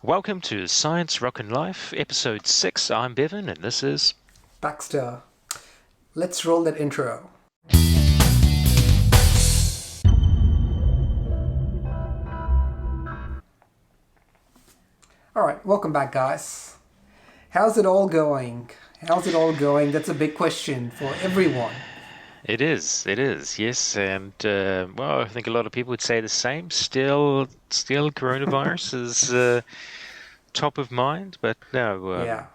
Welcome to Science, Rock and Life, Episode 6. I'm Bevan, and this is... Baxter. Let's roll that intro. Alright, welcome back, guys. How's it all going? That's a big question for everyone. It is, yes. And, well, I think a lot of people would say the same. Still coronavirus is top of mind, but no,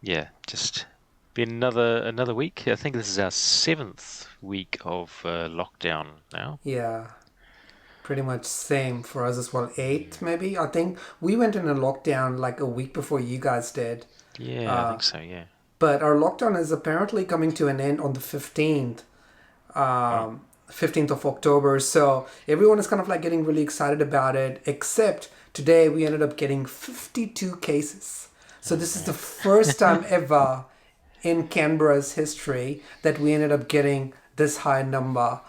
Yeah. just been another week. I think this is our 7th week of lockdown now. Yeah. Pretty much same for us as well. 8, maybe? I think we went in a lockdown like a week before you guys did. Yeah, I think so, yeah. But our lockdown is apparently coming to an end on the 15th. Wow. 15th of October. So everyone is kind of like getting really excited about it, except today we ended up getting 52 cases. So this is the first time ever in Canberra's history that we ended up getting this high number.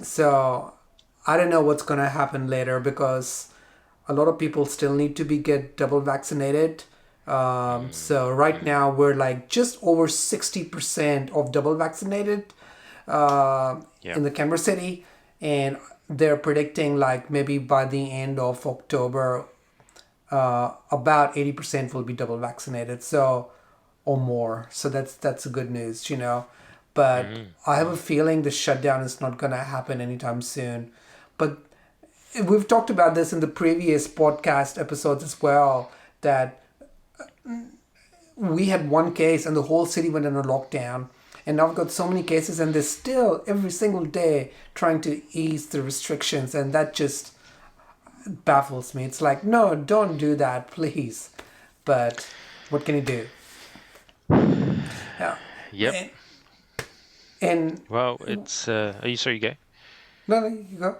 So I don't know what's going to happen later because a lot of people still need to get double vaccinated. So right now we're like just over 60% of double vaccinated in the Canberra city, and they're predicting like maybe by the end of October, about 80% will be double vaccinated, so or more. So that's a good news. But I have a feeling the shutdown is not gonna happen anytime soon. But we've talked about this in the previous podcast episodes as well, that we had one case and the whole city went in a lockdown. And now we've got so many cases, and they're still every single day trying to ease the restrictions, and that just baffles me. It's like, no, don't do that, please. But what can you do? Yeah. Yep. And Well, it's... are you sorry, you go? no, you go.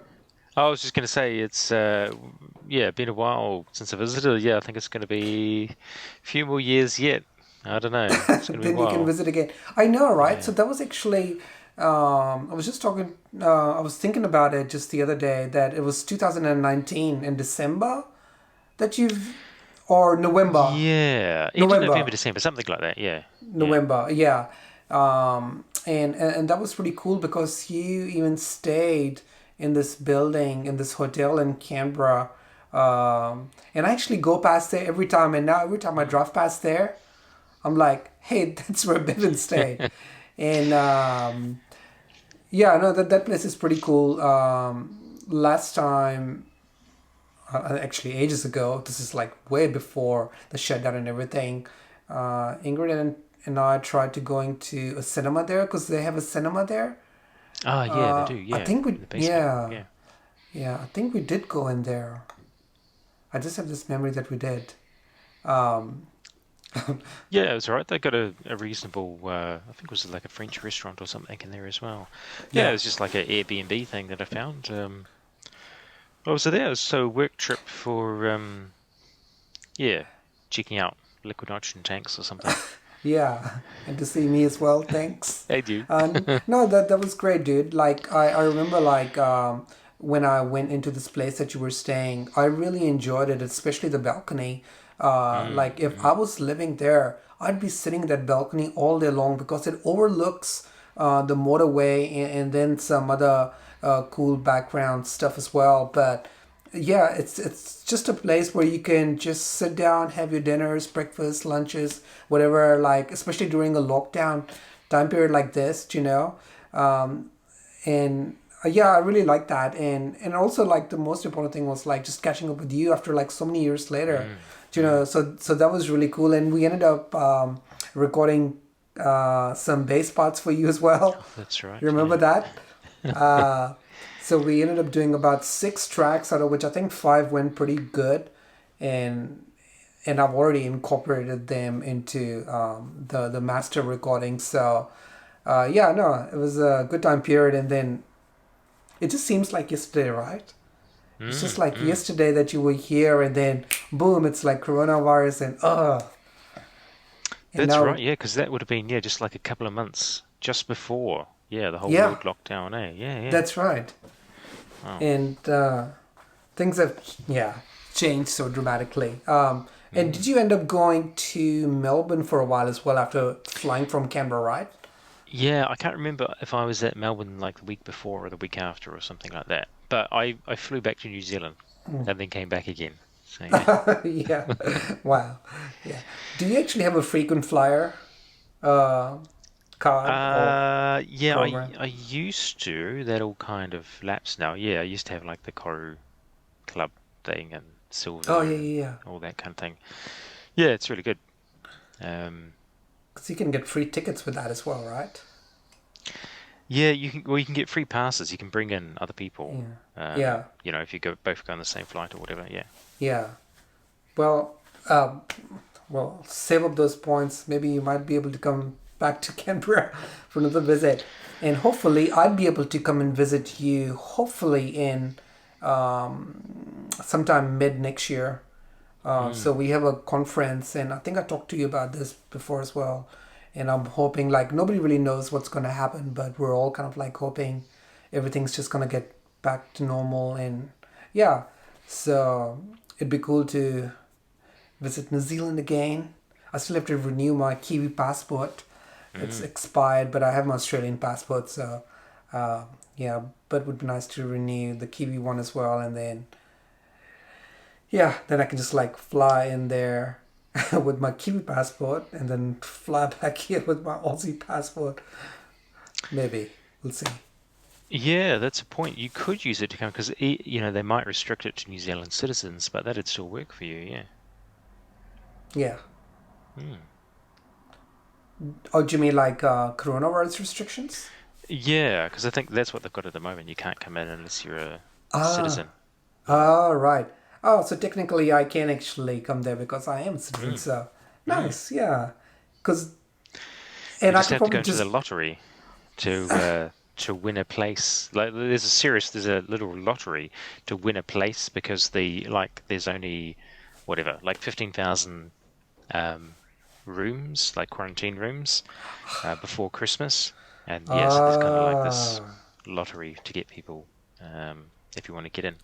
I was just going to say it's been a while since I visited. Yeah, I think it's going to be a few more years yet. I don't know. It's going to be a Then you can while. visit again. I know, right? Yeah. So that was actually, I was just talking, I was thinking about it just the other day that it was 2019 in December that or November. Yeah, end of November, November. December, something like that. Yeah, yeah. November, yeah. And that was pretty cool because you even stayed in this building, in this hotel in Canberra. And I actually go past there every time. And now every time I drive past there, I'm like, hey, that's where Bevan stayed. And yeah, no, that place is pretty cool. Last time, actually ages ago, this is like way before the shutdown and everything, Ingrid and I tried to going to a cinema there because they have a cinema there. Ah, yeah, they do. I Yeah, think in the basement. Yeah, I think we did go in there. I just have this memory that we did. Um, yeah. It was alright. They got a reasonable. I think it was like a French restaurant or something in there as well. Yeah, it yeah. was just like an Airbnb thing that I found. What was it there? It was so a work trip for yeah, checking out liquid nitrogen tanks or something. Yeah, and to see me as well. Thanks. They do. No, that was great, dude. Like I remember like when I went into this place that you were staying, I really enjoyed it, especially the balcony. Like if I was living there, I'd be sitting in that balcony all day long because it overlooks the motorway and then some other cool background stuff as well. But yeah, it's just a place where you can just sit down, have your dinners, breakfast, lunches, whatever. Like especially during a lockdown time period like this. And yeah, I really like that. And also like the most important thing was like just catching up with you after like so many years later. So that was really cool. And we ended up recording some bass parts for you as well. That's right. You remember Yeah. that? Uh, so we ended up doing about 6 tracks, out of which I think 5 went pretty good, and I've already incorporated them into the master recording. So yeah, no, it was a good time period, and then it just seems like yesterday, right? It's just like Mm. yesterday that you were here, and then boom, it's like coronavirus, and That's right, now yeah, because that would have been, yeah, just like a couple of months just before, yeah, the whole yeah, world lockdown, eh? Yeah, yeah. that's right. Wow. And things have, yeah. changed so dramatically. And Mm. did you end up going to Melbourne for a while as well after flying from Canberra, right? Yeah, I can't remember if I was at Melbourne like the week before or the week after or something like that. But I flew back to New Zealand and then came back again. So yeah. Yeah. Wow. Yeah. Do you actually have a frequent flyer uh, card or Yeah, program? I used to. That all kind of lapsed now. Yeah, I used to have like the Koru Club thing and Oh, Silver yeah, and yeah, yeah. all that kind of thing. Yeah, it's really good. Um, Because you can get free tickets with that as well, right? yeah, you can. Well, you can get free passes. You can bring in other people. Yeah. Yeah. If you go both go on the same flight or whatever. Yeah. Yeah. Well, um, well, save up those points. Maybe you might be able to come back to Canberra for another visit. And hopefully, I'd be able to come and visit you, hopefully, in sometime mid next year. So Mm. we have a conference, and I think I talked to you about this before as well. And I'm hoping, like, nobody really knows what's going to happen, but we're all kind of like hoping everything's just going to get back to normal. And yeah, so it'd be cool to visit New Zealand again. I still have to renew my Kiwi passport. It's Mm. expired, but I have my Australian passport, so uh, yeah. But it would be nice to renew the Kiwi one as well, and then yeah, then I can just like fly in there with my Kiwi passport, and then fly back here with my Aussie passport. Maybe we'll see. Yeah, that's a point. You could use it to come because they might restrict it to New Zealand citizens, but that'd still work for you. Yeah. Yeah. Mm. Oh, do you mean like coronavirus restrictions? Yeah, because I think that's what they've got at the moment. You can't come in unless you're a Ah, citizen. Yeah. ah, right. Oh, so technically I can actually come there because I am a citizen. Mm. So Mm. nice, yeah. Because You and I just could have to probably go into the just lottery to win a place. Like there's a little lottery to win a place because there's only whatever like 15,000 um, rooms like quarantine rooms before Christmas, and yeah, so there's kind of like this ah. lottery to get people if you want to get in.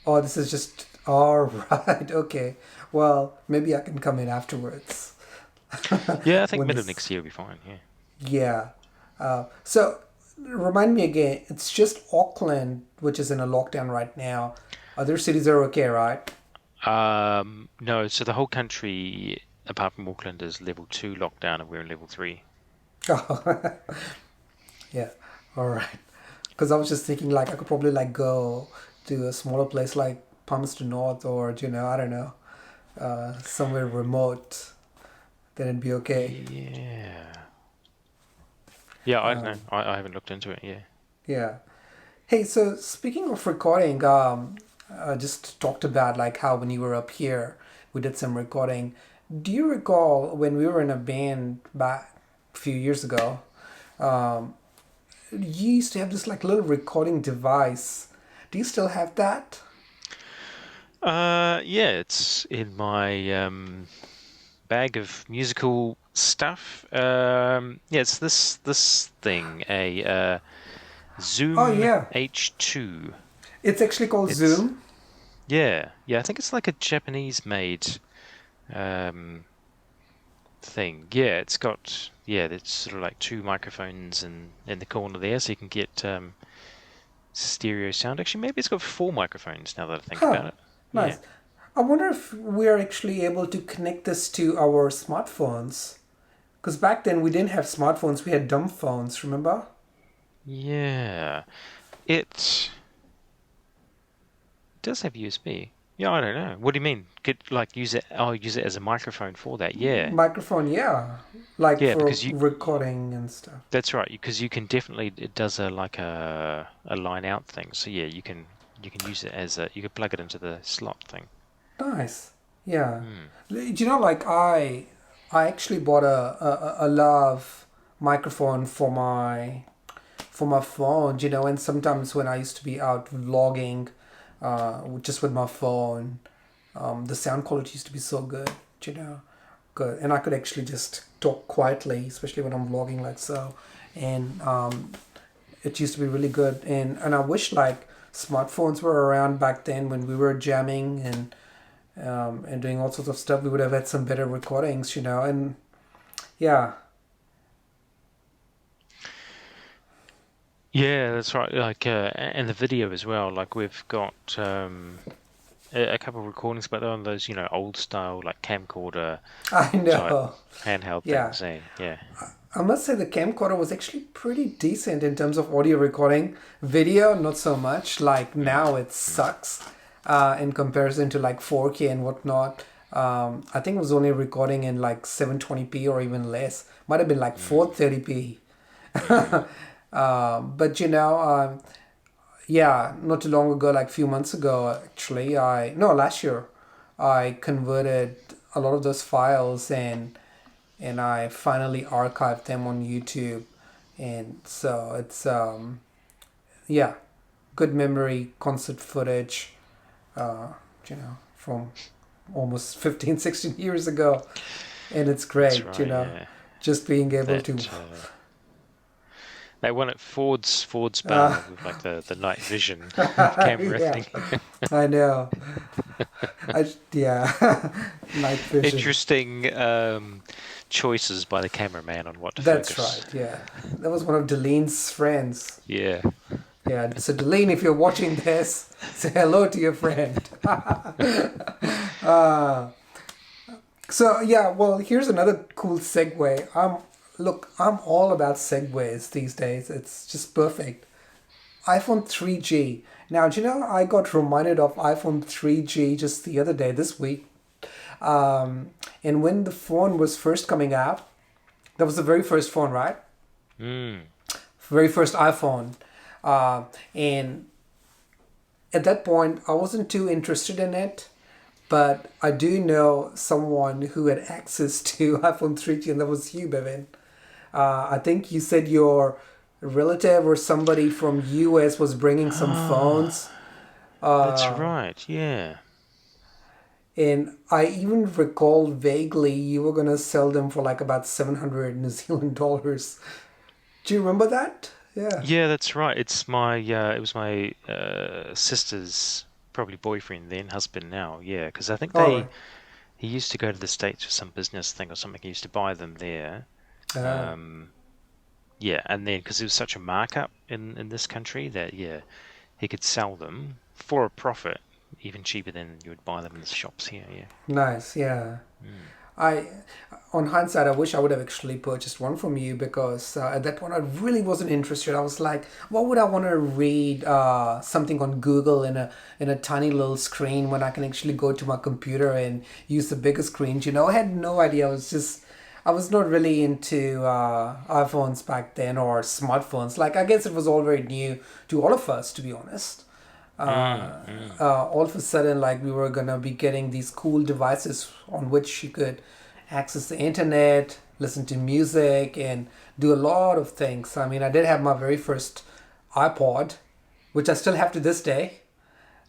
Oh, this is just all right. Okay. Well, maybe I can come in afterwards Yeah, I think when middle of this. next year will be fine. Yeah. Yeah. So remind me again. It's just Auckland which is in a lockdown right now. Other cities are okay, right? No, so the whole country apart from Auckland is level 2 lockdown, and we're in level 3. Oh, yeah. All right. Because I was just thinking like I could probably like go to a smaller place like Palmerston North or I don't know, somewhere remote. Then it'd be okay. Yeah. Yeah, I don't know. Um, I haven't looked into it. Yeah. yeah. Hey, so speaking of recording, I just talked about like how when you were up here, we did some recording. Do you recall when we were in a band back a few years ago? Um, you used to have this like little recording device. Do you still have that? Yeah, it's in my bag of musical stuff. Yeah, it's this thing, a Oh Zoom yeah, H2. it's actually called It's Zoom. yeah, I think it's like a Japanese made um thing. Yeah, it's got it's sort of like two microphones in the corner there, so you can get stereo sound. Actually, maybe it's got four microphones now that I think Huh, about it. Yeah. nice. I wonder if we're actually able to connect this to our smartphones. Because back then we didn't have smartphones, we had dumb phones, remember? Yeah. It does have USB. Yeah, I don't know. What do you mean? Could like use it? Oh, use it as a microphone for that. Yeah. Microphone, yeah. Like Yeah, for because recording and stuff. that's right. Because you can definitely it does a line out thing. So yeah, you can use it as a you can plug it into the slot thing. Nice. Yeah. Hmm. Do you know, like I actually bought a lav microphone for my phone, and sometimes when I used to be out vlogging, just with my phone, the sound quality used to be so good, you know, good, and I could actually just talk quietly, especially when I'm vlogging like so, and it used to be really good, and I wish like smartphones were around back then when we were jamming and and doing all sorts of stuff, we would have had some better recordings, and yeah. Yeah, that's right. Like, and the video as well. Like, we've got a couple of recordings, but they're on those, old style, like camcorder I type know. handheld Yeah. things. Eh? Yeah. I must say the camcorder was actually pretty decent in terms of audio recording. Video, not so much. Like Mm, now it mm, sucks in comparison to like 4K and whatnot. I think it was only recording in like 720p or even less. Might have been like mm, 430p. mm. But yeah, not too long ago, like a few months ago, actually, no, last year, I converted a lot of those files and I finally archived them on YouTube. And so it's yeah, good memory, concert footage, from almost 15, 16 years ago. And it's That's great, right. Yeah. just being able to. That that one at Ford's Uh, bar with like the night vision camera yeah, thing. I know. Yeah, night vision. Interesting choices by the cameraman on what to That's right. focus. Yeah, that was one of Delene's friends. Yeah. Yeah, so Delene, if you're watching this, say hello to your friend. So yeah, well, here's another cool segue. I'm all about segues these days. It's just perfect. iPhone 3G. Now, do you know I got reminded of iPhone 3G just the other day, this week. And when the phone was first coming out, that was the very first phone, right? Mm. Very first iPhone. And at that point, I wasn't too interested in it, but I do know someone who had access to iPhone 3G, and that was you, Bevin. I think you said your relative or somebody from US was bringing some Ah, phones, that's right. Yeah. and I even recall vaguely you were gonna sell them for like about 700 New Zealand dollars. Do you remember that? Yeah. Yeah, that's right. It was my sister's probably boyfriend then, husband now. Yeah, because I think All right. he used to go to the States for some business thing or something. He used to buy them there. Ah. Um, yeah, and then because it was such a markup in this country that yeah, he could sell them for a profit, even cheaper than you would buy them in the shops here. Yeah. Nice. Yeah. Mm. I, on hindsight, I wish I would have actually purchased one from you because at that point I really wasn't interested. I was like, what would I want to read something on Google in a tiny little screen when I can actually go to my computer and use the bigger screens? I had no idea. I was not really into iPhones back then or smartphones. Like I guess it was all very new to all of us, to be honest. Mm, mm. All of a sudden, like we were gonna be getting these cool devices on which you could access the internet, listen to music, and do a lot of things. I mean, I did have my very first iPod, which I still have to this day.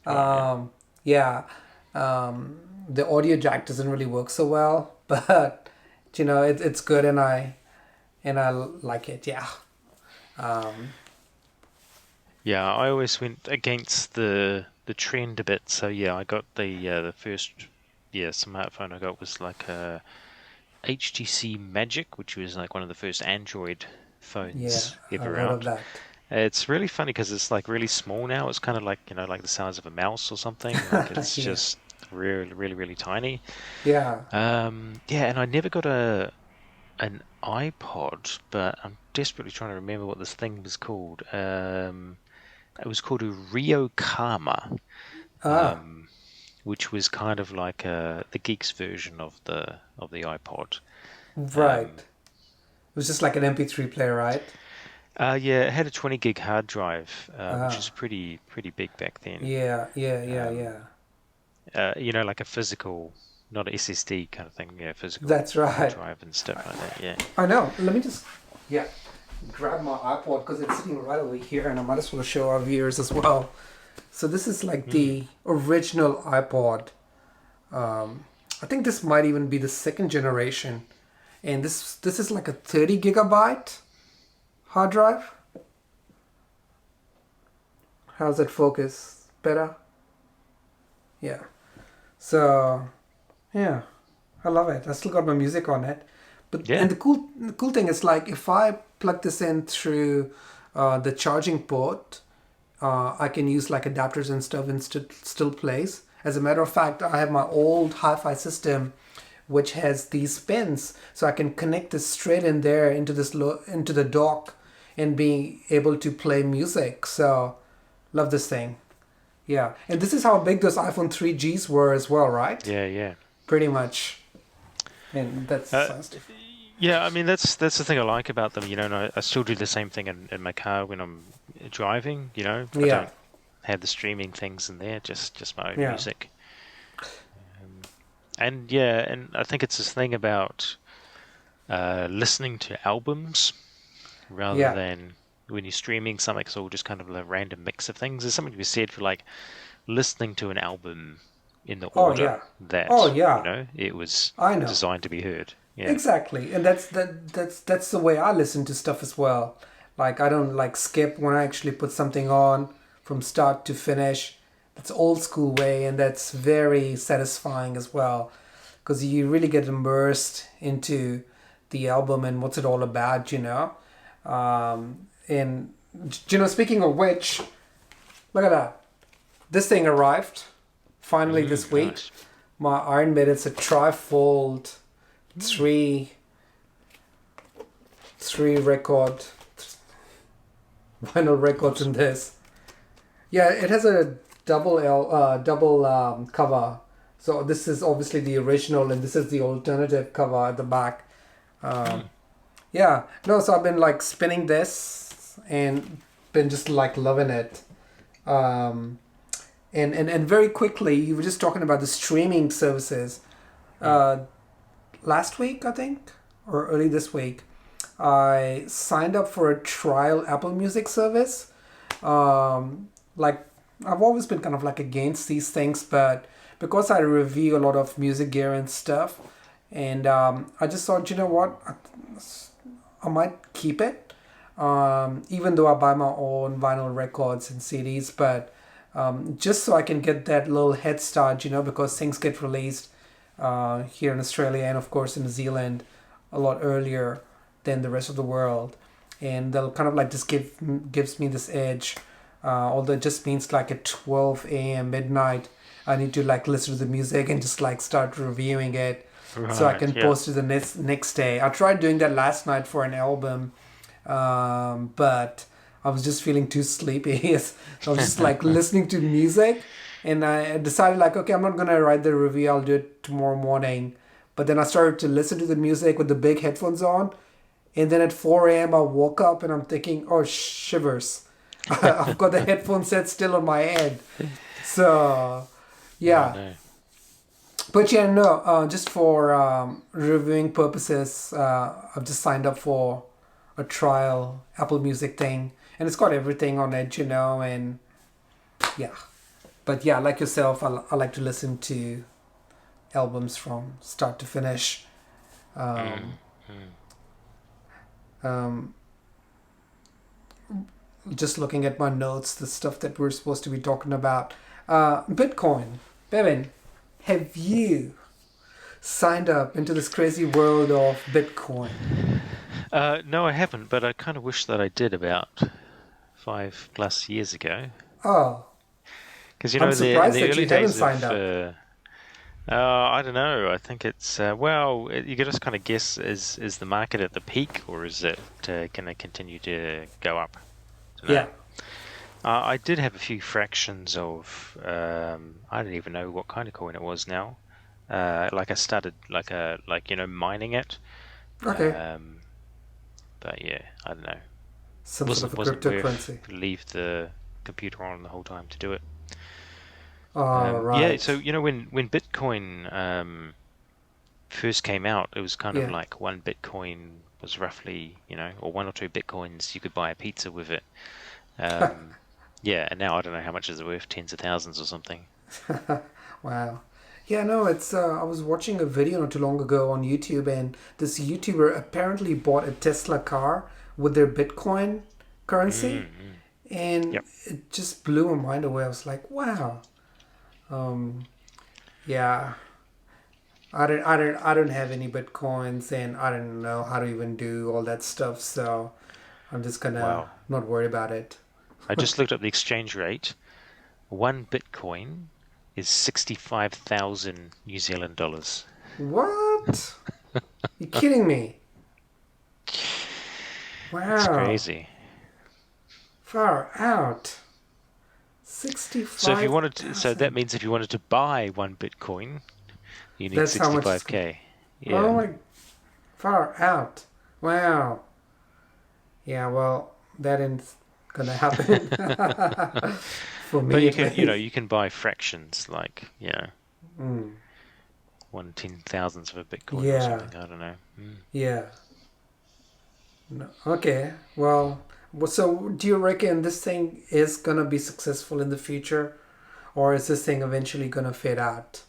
Right. Yeah. Yeah, the audio jack doesn't really work so well, but it's good, and I like it. Yeah. Um, Yeah, I always went against the trend a bit. So yeah, I got the first smartphone I got was like a HTC Magic, which was like one of the first Android yeah, phones I've ever heard of out. that. It's really funny because it's like really small now. It's kind of like like the size of a mouse or something. Like it's Yeah. just really tiny. Yeah. Yeah, and I never got a an iPod, but I'm desperately trying to remember what this thing was called. It was called a Rio Karma, Ah, um, which was kind of like the geeks version of the iPod. right. Um, It was just like an MP3 player, right? yeah, it had a 20 gig hard drive, which is Ah, pretty big back then. yeah, yeah, yeah, Um, yeah. like a physical, not a SSD kind of thing. Yeah, physical That's hard right. drive and stuff like that. Yeah. I know. Let me just, yeah, grab my iPod because it's sitting right over here, and I might as well show our viewers as well. So this is like Hmm. the original iPod. I think this might even be the second generation, and this is like a 30 gigabyte hard drive. How's that focus? Better? Yeah. So yeah, I love it. I still got my music on it. But Yeah. and the cool thing is like if I plug this in through the charging port, I can use like adapters and stuff and still plays. As a matter of fact, I have my old hi-fi system which has these pins, so I can connect this straight in there into into the dock and be able to play music. So love this thing. Yeah, and this is how big those iPhone 3Gs were as well, right? Yeah, yeah. Pretty much. And that's Uh, sized. yeah, I mean that's the thing I like about them, you know, and I still do the same thing in my car when I'm driving, you know. I Yeah, don't have the streaming things in there, just my own yeah, music. And yeah, and I think it's this thing about listening to albums rather yeah. than when you're streaming something, it's all just kind of a random mix of things. There's something to be said for like listening to an album in the Oh order yeah. Oh that, yeah. it was I know. designed to be heard. Yeah. Exactly. And that's the way I listen to stuff as well. Like I don't like skip when I actually put something on from start to finish. That's old school way and that's very satisfying as well because you really get immersed into the album and what's it all about, you know. And speaking of which, look at that. This thing arrived finally this week. Nice. My Iron Maiden's a trifold three three record vinyl records in Awesome. this. Yeah, it has a double cover. So this is obviously the original, and this is the alternative cover at the back. Hmm. Um, yeah, no, so I've been like spinning this and been just like loving it. Um, and very quickly, you were just talking about the streaming services. Hmm. Uh, Last week, I think, or early this week, I signed up for a trial Apple Music service. Like, I've always been kind of like against these things, but because I review a lot of music gear and stuff, and I just thought, you know what, I might keep it. Even though I buy my own vinyl records and CDs, but just so I can get that little head start, because things get released here in Australia and of course in New Zealand a lot earlier than the rest of the world, and they'll kind of like just gives me this edge. Although it just means like at 12 a.m. midnight, I need to like listen to the music and just like start reviewing it, so I Right. can Yeah. post it the next day. I tried doing that last night for an album, but I was just feeling too sleepy. So I was just like listening to music, and I decided like, okay, I'm not gonna write the review. I'll do it tomorrow morning. But then I started to listen to the music with the big headphones on, and then at 4 a.m. I woke up and I'm thinking, oh shivers, I've got the headphone set still on my head. So Oh yeah, no. but yeah, no, just for reviewing purposes, I've just signed up for a trial Apple Music thing, and it's got everything on it, and yeah. But yeah, like yourself, I like to listen to albums from start to finish. Um, Mm. Mm. um, just looking at my notes, the stuff that we're supposed to be talking about. Bitcoin. Bevin, have you signed up into this crazy world of Bitcoin? No, I haven't, but I kind of wish that I did about 5+ years ago. Oh, Because I'm in surprised the that early you haven't days signed of up. I don't know. I think it's you could just kind of guess, is the market at the peak, or is it going to continue to go up? I don't know. Yeah. I did have a few fractions of I don't even know what kind of coin it was now. Like I started mining it. Okay. Um, but yeah, I don't know. Some sort of a Wasn't worth cryptocurrency. leave the computer on the whole time to do it. All Yeah, so right. when Bitcoin first came out, it was kind of Yeah. like one Bitcoin was roughly, or one or two Bitcoins, you could buy a pizza with it. Um, yeah, and now I don't know how much is it worth, tens of thousands or something. Wow. Yeah, no, it's. I was watching a video not too long ago on YouTube, and this YouTuber apparently bought a Tesla car with their Bitcoin currency, Mm-hmm. and Yep. it just blew my mind away. I was like, wow. Um, Yeah. I don't have any bitcoins, and I don't know how to even do all that stuff. So I'm just gonna Wow. not worry about it. I just looked up the exchange rate. One Bitcoin is 65,000 New Zealand dollars. What? You kidding me? It's Wow. crazy. Far out. So if you Sixty-five wanted to, so that thousand. means if you wanted to buy one Bitcoin, you need That's how much it's gonna. 65K. Oh Yeah. my. Far out. Wow. Yeah. Well, that ain't gonna happen for But me you at can, least. you can buy fractions like, Mm. 1/10,000th of a Bitcoin or Yeah. something. I don't know. Mm. Yeah. No. Okay. So do you reckon this thing is gonna be successful in the future, or is this thing eventually gonna fade out?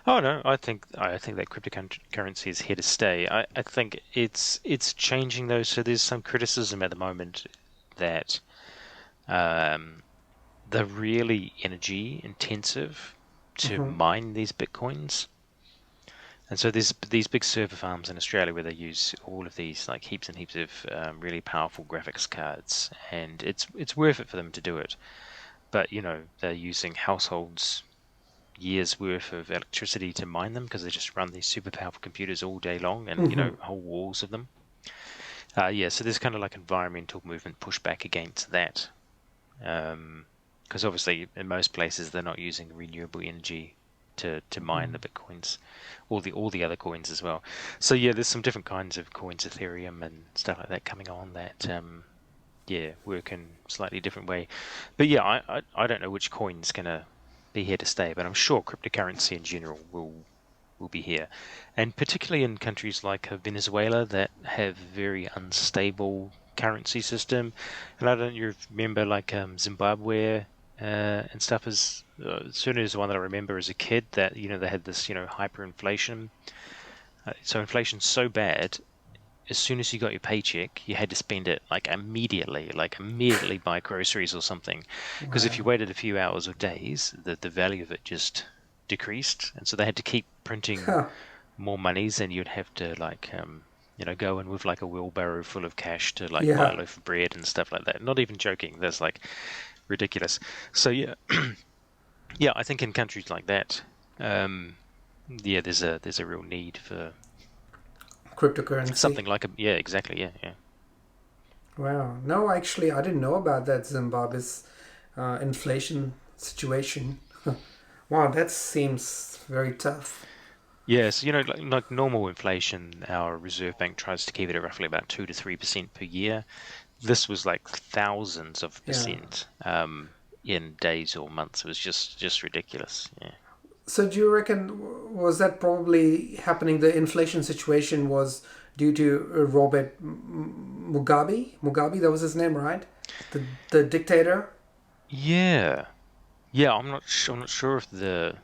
Oh no, I think that cryptocurrency is here to stay. I think it's changing though. So there's some criticism at the moment that um, they're really energy intensive to Mm-hmm. mine these bitcoins. And so there's these big server farms in Australia where they use all of these like heaps and heaps of really powerful graphics cards, and it's worth it for them to do it. But they're using households' years worth of electricity to mine them because they just run these super powerful computers all day long, and Mm-hmm. whole walls of them. Yeah, so there's kind of like environmental movement pushback against that. Because obviously in most places they're not using renewable energy to mine the bitcoins, all the other coins as well. So yeah, there's some different kinds of coins, Ethereum and stuff like that coming on that yeah, work in slightly different way. But yeah, I don't know which coin's gonna be here to stay, but I'm sure cryptocurrency in general will be here, and particularly in countries like Venezuela that have very unstable currency system. And I don't you remember like Zimbabwe and stuff is certainly is one that I remember as a kid that they had this hyperinflation. So inflation's so bad. As soon as you got your paycheck, you had to spend it like immediately buy groceries or something. Because if you Wow. waited a few hours or days, the value of it just decreased, and so they had to keep printing Huh. more monies, and you'd have to go in with like a wheelbarrow full of cash to like buy a Yeah. loaf of bread and stuff like that. Not even joking. That's like ridiculous. So yeah, yeah, I think in countries like that, um, yeah, there's a real need for Cryptocurrency. something like yeah, exactly, yeah, yeah. Wow. No, actually, I didn't know about that Zimbabwe's inflation situation. Wow, that seems very tough. Yes, like normal inflation, our Reserve Bank tries to keep it at roughly about 2 to 3% per year. This was like thousands of Yeah. percent in days or months. It was just ridiculous. Yeah. So do you reckon was that probably happening? The inflation situation was due to Robert Mugabe. Mugabe, that was his name, right? The dictator. Yeah. Yeah, I'm not sure of the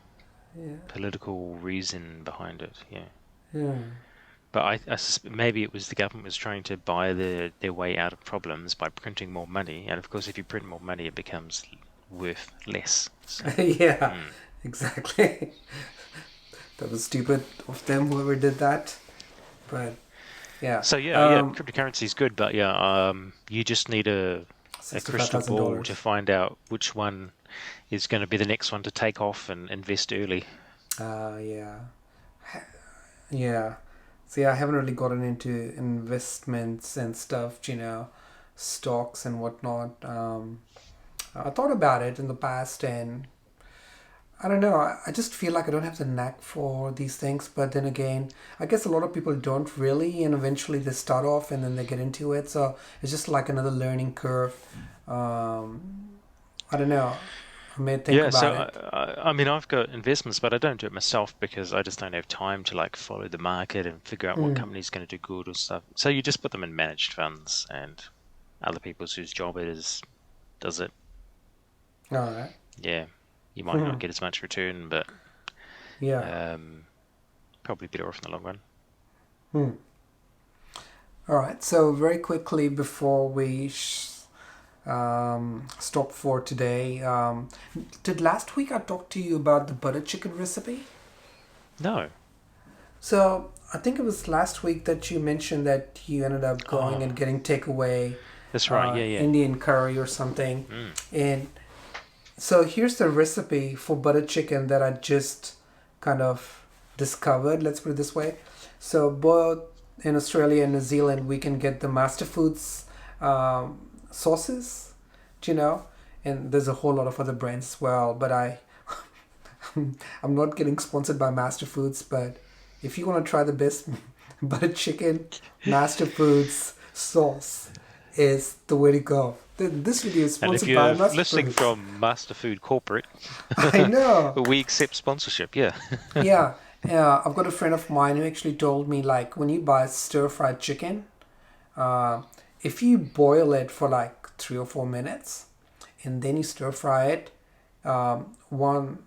Yeah. political reason behind it. Yeah. Yeah. But maybe it was the government was trying to buy their way out of problems by printing more money, and of course, if you print more money, it becomes worth less. So, Yeah. mm. Exactly. That was stupid of them, whoever did that. But yeah. So yeah, cryptocurrency is good, but yeah, you just need a $65 crystal thousand ball to dollars. find out which one is going to be the next one to take off and invest early. Yeah. Yeah. See, I haven't really gotten into investments and stuff, stocks and whatnot. I thought about it in the past, and I don't know. I just feel like I don't have the knack for these things. But then again, I guess a lot of people don't really, and eventually they start off and then they get into it. So it's just like another learning curve. I don't know. I may think Yeah, so about it. I mean, I've got investments, but I don't do it myself because I just don't have time to like follow the market and figure out what Mm. company's going to do good or stuff. So you just put them in managed funds, and other people's whose job it is does it. All right. Yeah, you might not get as much return, but Yeah. um, probably better off in the long run. Hmm. All right. So very quickly before we stop for today. Did last week I talk to you about the butter chicken recipe? No. So I think it was last week that you mentioned that you ended up going Oh, and getting takeaway that's right. Yeah, yeah. Indian curry or something. Mm. And so here's the recipe for butter chicken that I just kind of discovered. Let's put it this way. So both in Australia and New Zealand, we can get the Master Foods sauces, do you know, and there's a whole lot of other brands as well. But I'm not getting sponsored by Master Foods, but if you want to try the best butter chicken, Master Foods sauce is the way to go. This video is And if sponsored by you're Master listening Foods. from Master Food Corporate, I know. we accept sponsorship. Yeah. Yeah. I've got a friend of mine who actually told me like when you buy stir fried chicken, uh, if you boil it for like 3 or 4 minutes and then you stir fry it, one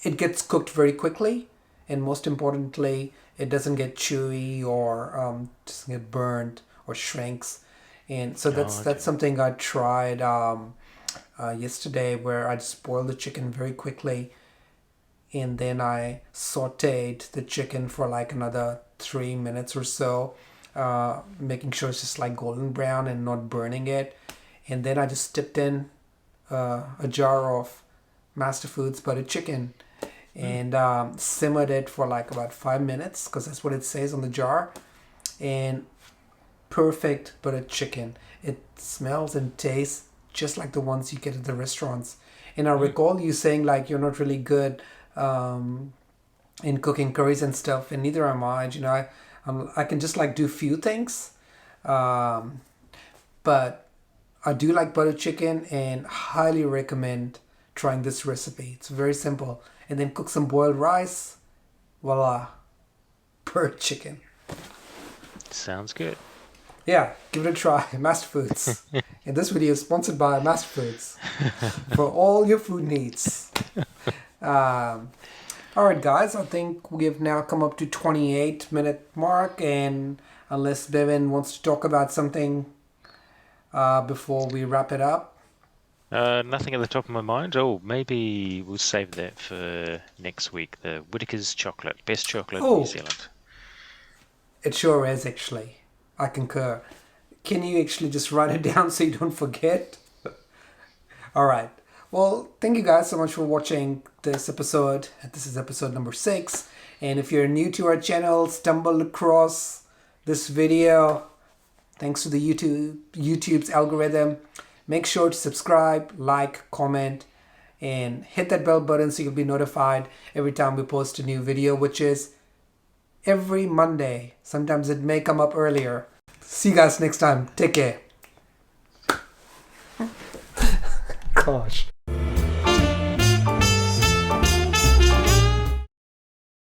it gets cooked very quickly, and most importantly, it doesn't get chewy or doesn't get burned or shrinks. And so Oh, that's okay. something I tried yesterday, where I just boiled the chicken very quickly, and then I sautéed the chicken for like another 3 minutes or so, making sure it's just like golden brown and not burning it. And then I just dipped in a jar of Master Foods butter chicken Mm. and simmered it for like about 5 minutes because that's what it says on the jar. And perfect butter chicken. It smells and tastes just like the ones you get at the restaurants. And I Mm. recall you saying like you're not really good in cooking curries and stuff, and neither am I. You know, I can just like do few things, um, but I do like butter chicken and highly recommend trying this recipe. It's very simple. And then cook some boiled rice. Voila, butter chicken. Sounds good. Yeah, give it a try. Master Foods. And this video is sponsored by Master Foods for all your food needs. Um, all right, guys. I think we have now come up to 28-minute mark, and unless Bevan wants to talk about something before we wrap it up. Nothing at the top of my mind. Oh, maybe we'll save that for next week. The Whittaker's chocolate, best chocolate in New Oh, Zealand. it sure is actually. I concur. Can you actually just write it down so you don't forget? All right. Well, thank you guys so much for watching this episode. This is episode number 6. And if you're new to our channel, stumbled across this video, thanks to the YouTube's algorithm, make sure to subscribe, like, comment, and hit that bell button so you'll be notified every time we post a new video, which is every Monday. Sometimes it may come up earlier. See you guys next time. Take care. Gosh.